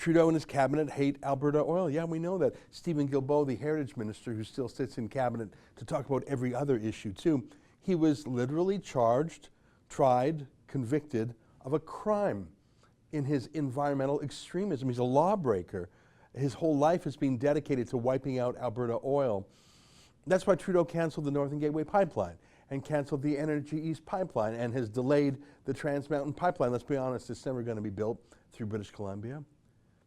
Trudeau and his cabinet hate Alberta oil. Yeah, we know that. Stephen Guilbeault, the heritage minister who still sits in cabinet to talk about every other issue too, he was literally charged, tried, convicted of a crime in his environmental extremism. He's a lawbreaker. His whole life has been dedicated to wiping out Alberta oil. That's why Trudeau canceled the Northern Gateway pipeline and canceled the Energy East pipeline and has delayed the Trans Mountain pipeline. Let's be honest, it's never going to be built through British Columbia.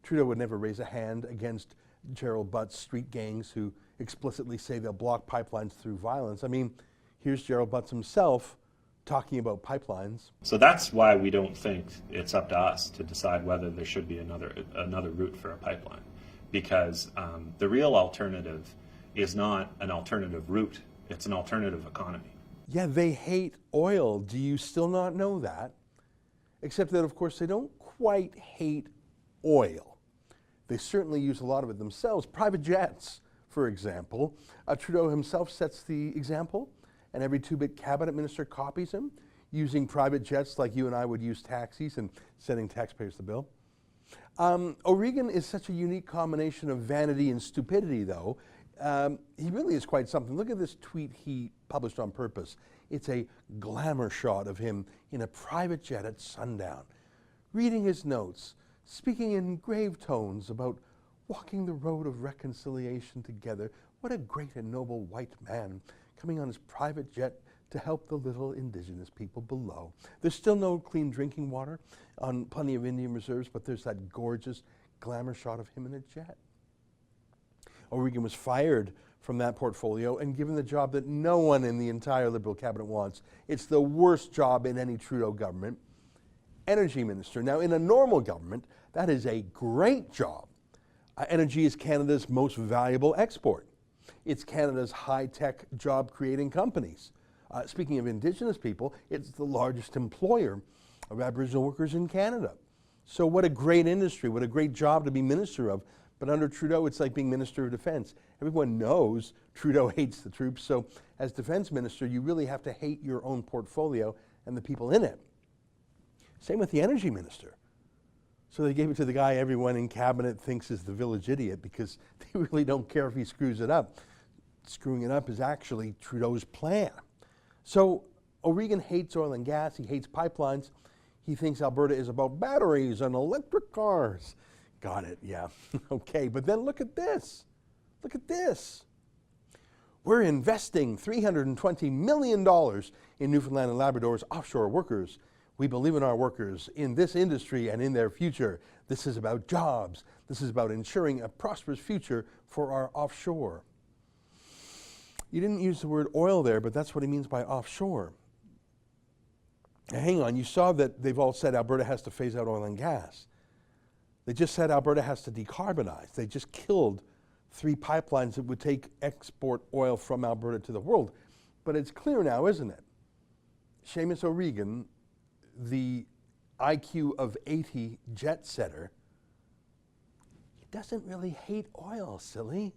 Trudeau would never raise a hand against Gerald Butt's street gangs who explicitly say they'll block pipelines through violence. I mean, here's Gerald Butts himself talking about pipelines. So that's why we don't think it's up to us to decide whether there should be another route for a pipeline, because the real alternative is not an alternative route, it's an alternative economy. Yeah, they hate oil. Do you still not know that? Except that, of course, they don't quite hate oil. They certainly use a lot of it themselves. Private jets, for example. Trudeau himself sets the example, and every two-bit cabinet minister copies him, using private jets like you and I would use taxis and sending taxpayers the bill. O'Regan is such a unique combination of vanity and stupidity, though. He really is quite something. Look at this tweet he published on purpose. It's a glamour shot of him in a private jet at sundown, reading his notes, speaking in grave tones about walking the road of reconciliation together. What a great and noble white man coming on his private jet to help the little Indigenous people below. There's still no clean drinking water on plenty of Indian reserves, but there's that gorgeous glamour shot of him in a jet. O'Regan was fired from that portfolio and given the job that no one in the entire Liberal cabinet wants. It's the worst job in any Trudeau government. Energy minister. Now, in a normal government, that is a great job. Energy is Canada's most valuable export. It's Canada's high-tech job-creating companies. Speaking of Indigenous people, it's the largest employer of Aboriginal workers in Canada. So what a great industry, what a great job to be minister of. But under Trudeau, it's like being Minister of Defense. Everyone knows Trudeau hates the troops, so as Defense Minister, you really have to hate your own portfolio and the people in it. Same with the Energy Minister. So they gave it to the guy everyone in cabinet thinks is the village idiot because they really don't care if he screws it up. Screwing it up is actually Trudeau's plan. So O'Regan hates oil and gas, he hates pipelines, he thinks Alberta is about batteries and electric cars. Got it, yeah, okay, but then look at this. Look at this. We're investing $320 million in Newfoundland and Labrador's offshore workers. We believe in our workers, in this industry and in their future. This is about jobs. This is about ensuring a prosperous future for our offshore. You didn't use the word oil there, but that's what he means by offshore. Now, hang on, you saw that they've all said Alberta has to phase out oil and gas. They just said Alberta has to decarbonize. They just killed 3 pipelines that would take export oil from Alberta to the world. But it's clear now, isn't it? Seamus O'Regan, the IQ of 80 jet setter, he doesn't really hate oil, silly.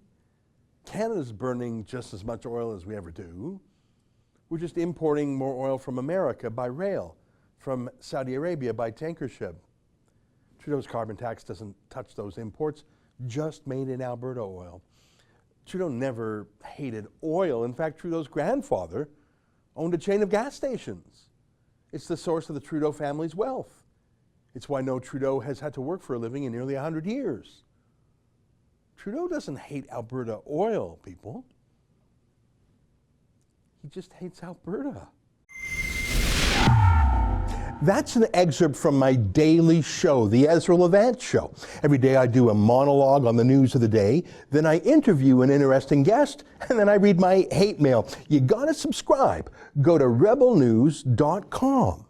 Canada's burning just as much oil as we ever do. We're just importing more oil from America by rail, from Saudi Arabia by tanker ship. Trudeau's carbon tax doesn't touch those imports, just made in Alberta oil. Trudeau never hated oil. In fact, Trudeau's grandfather owned a chain of gas stations. It's the source of the Trudeau family's wealth. It's why no Trudeau has had to work for a living in nearly 100 years. Trudeau doesn't hate Alberta oil, people. He just hates Alberta. That's an excerpt from my daily show, the Ezra Levant Show. Every day I do a monologue on the news of the day, then I interview an interesting guest, and then I read my hate mail. You gotta subscribe. Go to rebelnews.com.